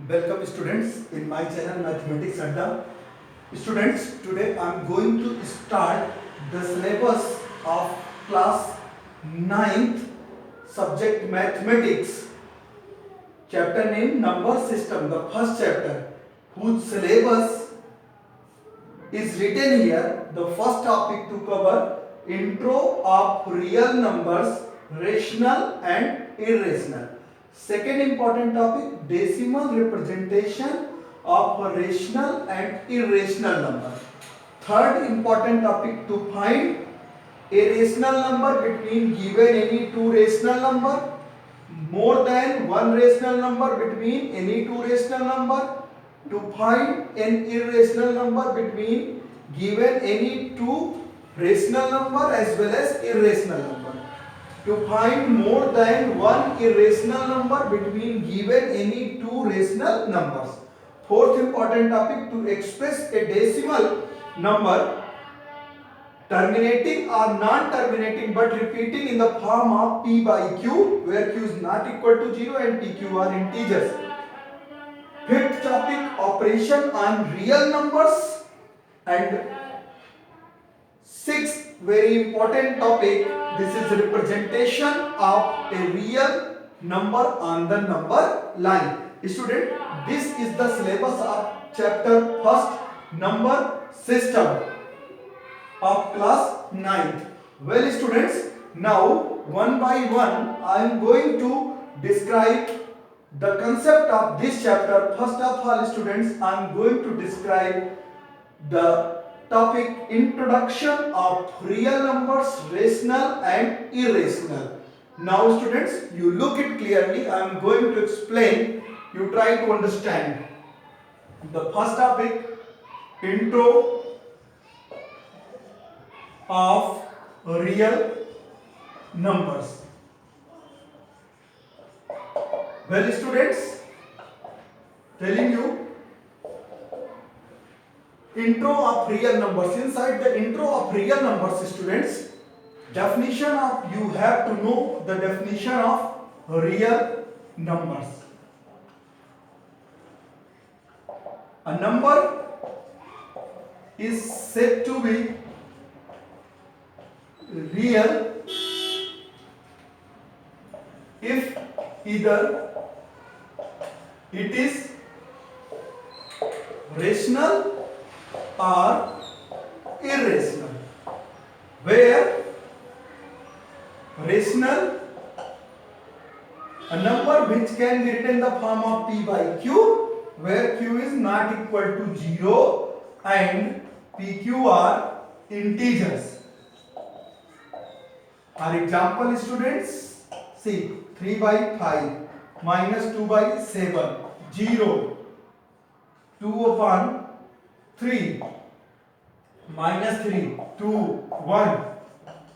Welcome students in my channel Mathematics Adda. Students, today I am going to start the syllabus of class 9th subject Mathematics. Chapter name Number System, the first chapter, whose syllabus is written here. The first topic to cover intro of real numbers, rational and irrational. Second important topic, decimal representation of a rational and irrational number. Third important topic, to find a rational number between given any two rational number, more than one rational number between any two rational number, to find an irrational number between given any two rational number as well as irrational number, to find more than one irrational number between given any two rational numbers. Fourth important topic, to express a decimal number terminating or non-terminating but repeating in the form of p by q, where q is not equal to 0 and pq are integers. Fifth topic, operation on real numbers. And sixth very important topic, this is representation of a real number on the number line. Student, this is the syllabus of chapter first, number system, of class 9th. Well students, now one by one I am going to describe the concept of this chapter. First of all students, I am going to describe the topic introduction of real numbers, rational and irrational. Now students, you look it clearly. I am going to explain, you try to understand. The first topic, intro of real numbers. Well students, telling you intro of real numbers. Inside the intro of real numbers students, definition of, you have to know the definition of real numbers. A number is said to be real if either it is rational or irrational. Where rational, a number which can be written in the form of p by q, where q is not equal to 0 and pq are integers. Our example students, see, 3 by 5 minus 2 by 7, 0, 2 upon 3, minus 3, 2, 1,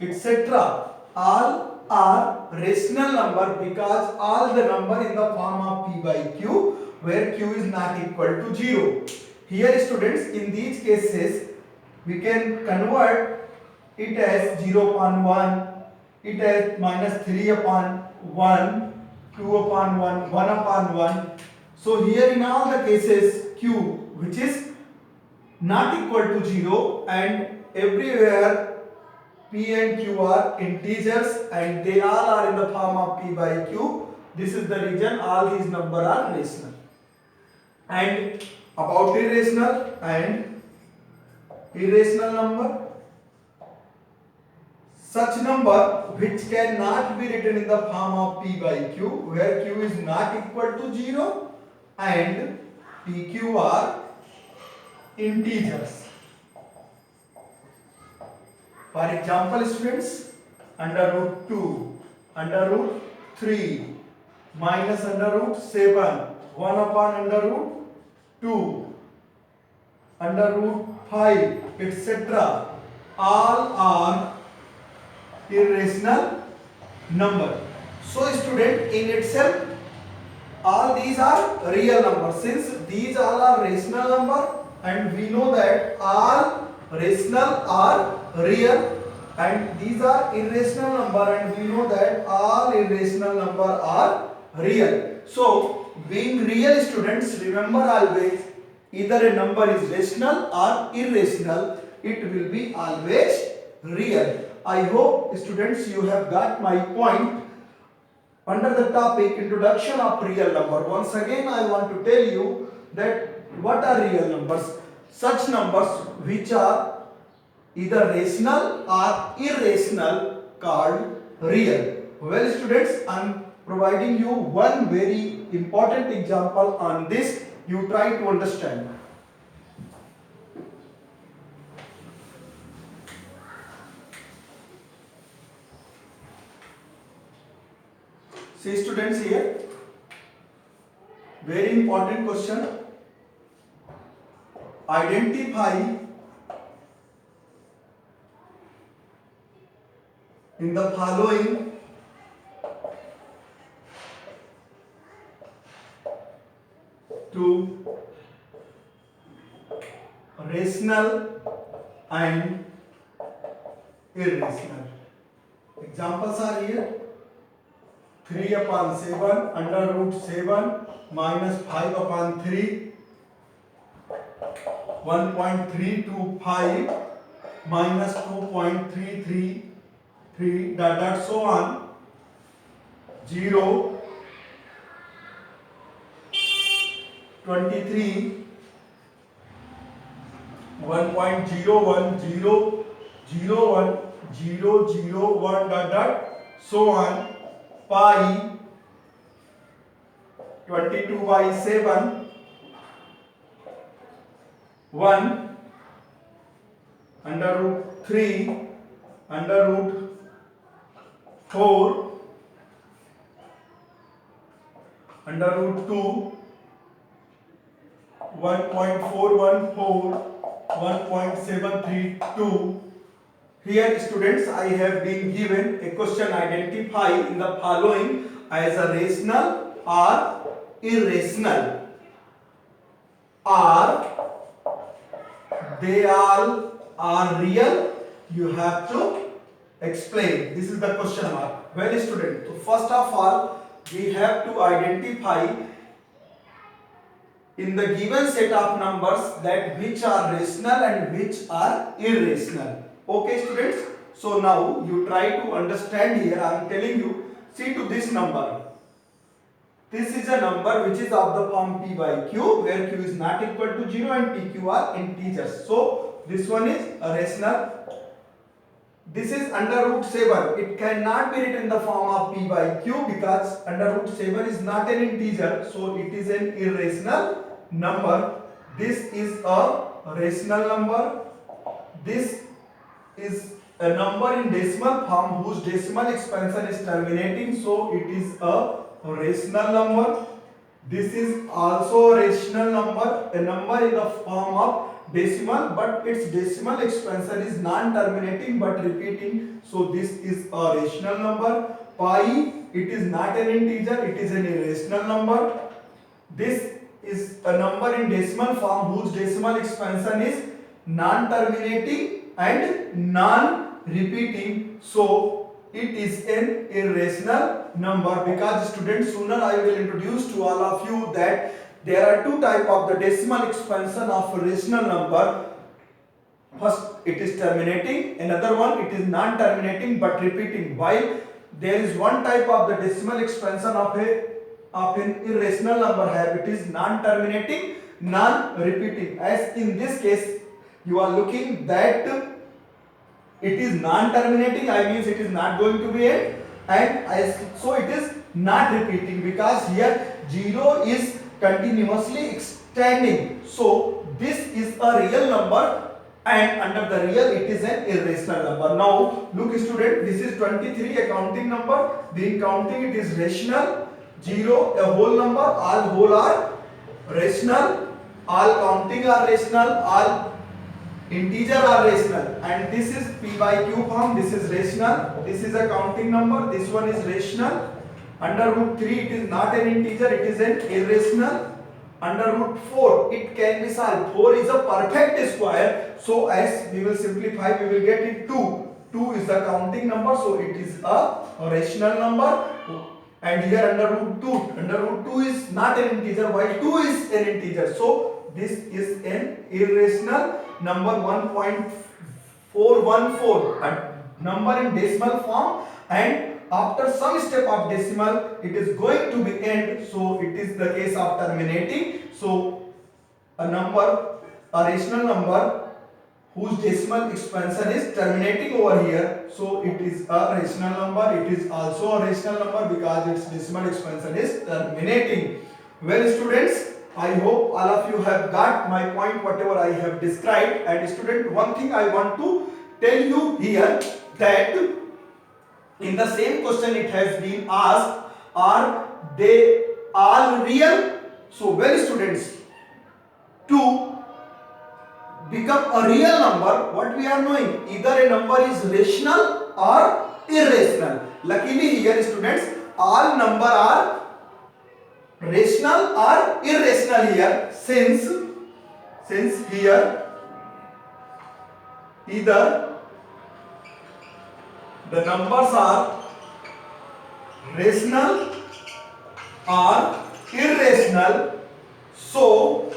etc. All are rational number because all the number in the form of p by q, where q is not equal to 0. Here students, in these cases we can convert it as 0 upon 1, it as minus 3 upon 1, 2 upon 1, 1 upon 1. So here in all the cases q, which is not equal to 0, and everywhere p and q are integers and they all are in the form of p by q. This is the reason all these numbers are rational. And about irrational and irrational number, such number which cannot be written in the form of p by q, where q is not equal to 0 and pq are integers. For example students, under root 2, under root 3, minus under root 7, 1 upon under root 2, under root 5, etc. all are irrational number. So student, in itself all these are real numbers. Since these all are rational number and we know that all rational are real and these are irrational number and we know that all irrational number are real. So being real, students, remember always, either a number is rational or irrational, it will be always real. I hope, students, you have got my point. Under the topic introduction of real number, once again I want to tell you that what are real numbers? Such numbers which are either rational or irrational called real. Well, students, I am providing you one very important example on this. You try to understand. See, students, here very important question. Identify in the following two rational and irrational. Examples are here. 3 upon 7 under root 7 minus 5 upon 3, 1.325 minus 2.333 dot so on, 0, 23, 1.01001 dot so on, pi 22 by 7, 1 under root 3 under root 4 under root 2, 1.414, 1.732. Here, students, I have been given a question: identify in the following as a rational or irrational. Are they all are real? You have to explain. This is the question mark. Well, student, so first of all, we have to identify in the given set of numbers that which are rational and which are irrational. Okay, students, so now you try to understand. Here I am telling you, see to this number. This is a number which is of the form p by q, where q is not equal to 0 and p, q are integers. So this one is a rational. This is under root 7. It cannot be written in the form of p by q because under root 7 is not an integer. So it is an irrational number. This is a rational number. This is a number in decimal form whose decimal expansion is terminating. So it is a rational number. This is also a rational number. A number in the form of decimal, but its decimal expansion is non-terminating but repeating. So this is a rational number. Pi, it is not an integer, it is an irrational number. This is a number in decimal form whose decimal expansion is non-terminating and non-repeating. So it is an irrational number. Because, students, sooner I will introduce to all of you that there are two types of the decimal expansion of a rational number. First, it is terminating. Another one, it is non-terminating but repeating. While there is one type of the decimal expansion of an irrational number, it is non-terminating, non-repeating. As in this case, you are looking that it is non-terminating, I means it is not going to be end, and so it is not repeating because here 0 is continuously extending. So this is a real number, and under the real it is an irrational number. Now look, student, this is 23, a counting number. Being counting, it is rational. 0, a whole number. All whole are rational. All counting are rational. All integer are rational. And this is p by q form. This is rational. This is a counting number. This one is rational. Under root 3, it is not an integer, it is an irrational. Under root 4, it can be solved. 4 is a perfect square. So as we will simplify, we will get it 2. 2 is the counting number, so it is a rational number. and here under root 2. Under root 2 is not an integer while 2 is an integer. So this is an irrational number 1.414, a number in decimal form, and after some step of decimal it is going to be end. So it is the case of terminating. So a rational number whose decimal expansion is terminating over here, so it is a rational number. It is also a rational number because its decimal expansion is terminating. Well students, I hope all of you have got my point whatever I have described. And student, one thing I want to tell you here, that in the same question it has been asked, are they all real? So well students, to become a real number, what we are knowing, either a number is rational or irrational. Luckily here students, all number are rational or irrational here, since here either the numbers are rational or irrational, so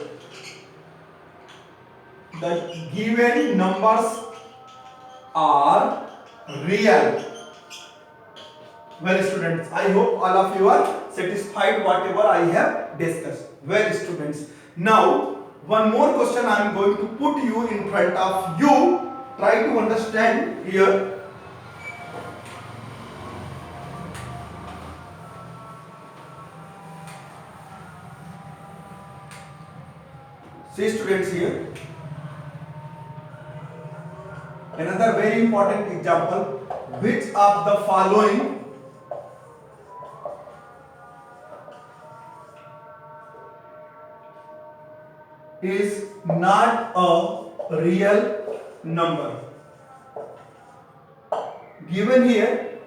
the given numbers are real. Well students, I hope all of you are satisfied whatever I have discussed. Well students, now one more question I am going to put you in front of you. Try to understand here. See students, here another very important example. Which of the following is not a real number? Given here,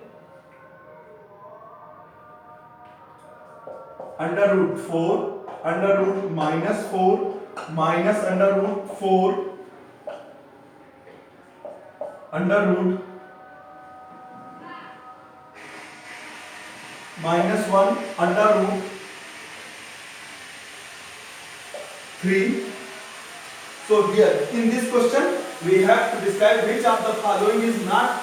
under root 4, under root minus 4, minus under root 4, under root minus 1, under root 3. So here in this question we have to describe which of the following is not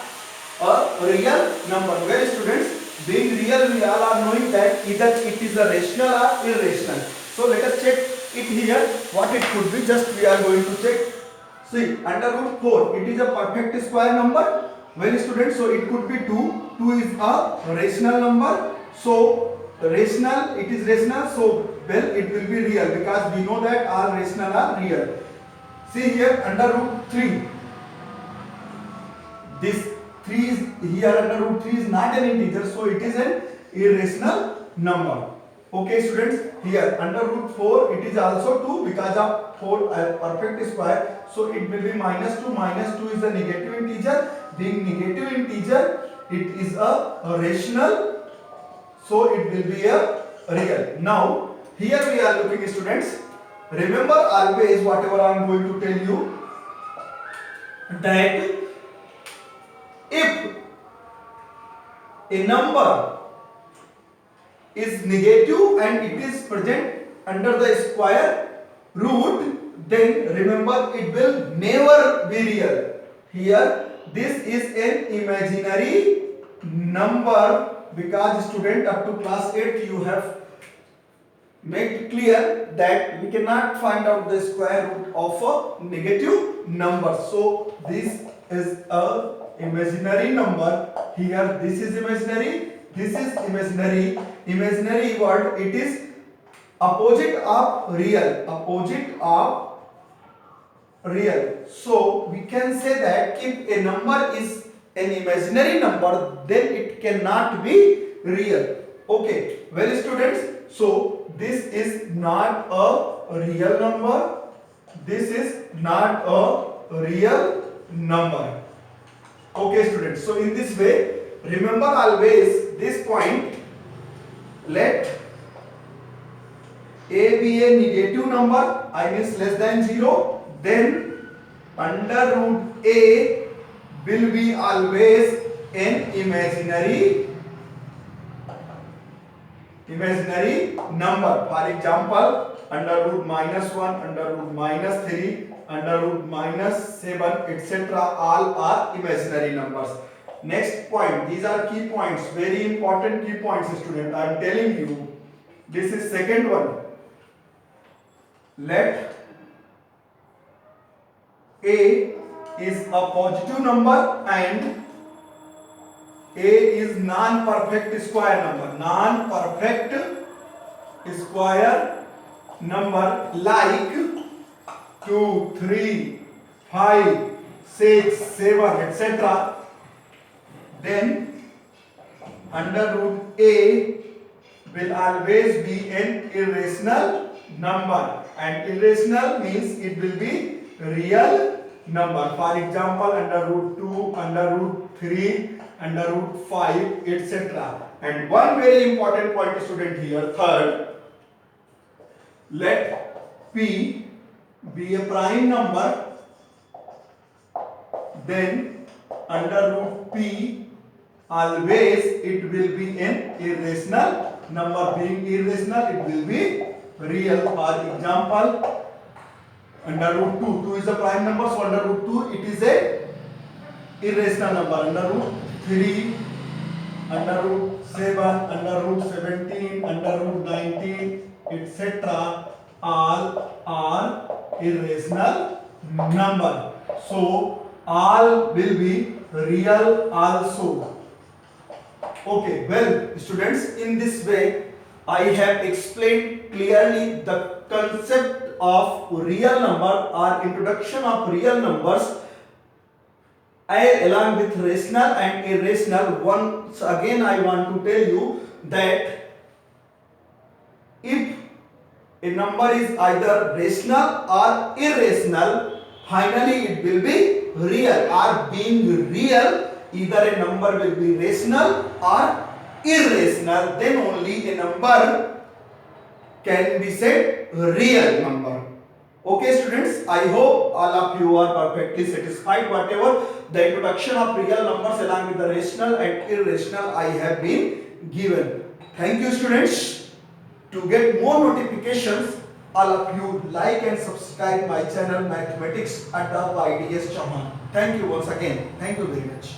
a real number. Well students, being real we all are knowing that either it is a rational or irrational. So let us check it here what it could be. Just we are going to check. See, under root 4 it is a perfect square number. Well students, so it could be 2. 2 is a rational number. So rational, it is rational, so well it will be real because we know that all rational are real. See here under root 3. This 3 is here, under root 3 is not an integer, so it is an irrational number. Okay students, here under root 4 it is also 2 because of 4 perfect square, so it will be minus 2. Minus 2 is a negative integer. Being negative integer, it is a rational, so it will be a real. Now here we are looking students, remember always whatever I am going to tell you, that if a number is negative and it is present under the square root, then remember it will never be real. Here this is an imaginary number because student up to class 8 you have made it clear that we cannot find out the square root of a negative number. So this is a imaginary number. Here this is imaginary, this is imaginary. Imaginary word, it is opposite of real, opposite of real. So we can say that if a number is an imaginary number, then it cannot be real. Okay, well students, so this is not a real number, this is not a real number. Okay students, so in this way, remember always this point, let a be a negative number, I means less than 0, then under root a will be always an imaginary imaginary number. For example, under root -1, under root -3, under root -7, etc. all are imaginary numbers. Next point, these are key points, very important key points, student. I am telling you, this is second one. Let A is a positive number and A is non-perfect square number. Non-perfect square number like 2, 3, 5, 6, 7, etc. Then under root A will always be an irrational number, and irrational means it will be real number. For example, under root 2, under root 3, under root 5, etc. And one very important point, student, here, third, let P be a prime number, then under root P always it will be an irrational number. Being irrational, it will be real. For example, under root 2, 2 is a prime number, so under root 2 it is a irrational number. Under root 3, under root 7, under root 17, under root 19, etc. all are irrational number. So all will be real also. Okay, well students, in this way I have explained clearly the concept of real number or introduction of real numbers along with rational and irrational. Once again I want to tell you that if a number is either rational or irrational, finally it will be real, or being real, either a number will be rational or irrational, then only a number can be said real number. Okay students, I hope all of you are perfectly satisfied whatever the introduction of real numbers along with the rational and irrational I have been given. Thank you students. To get more notifications, all of you like and subscribe my channel Mathematics Adda by DS Chauhan. Thank you once again. Thank you very much.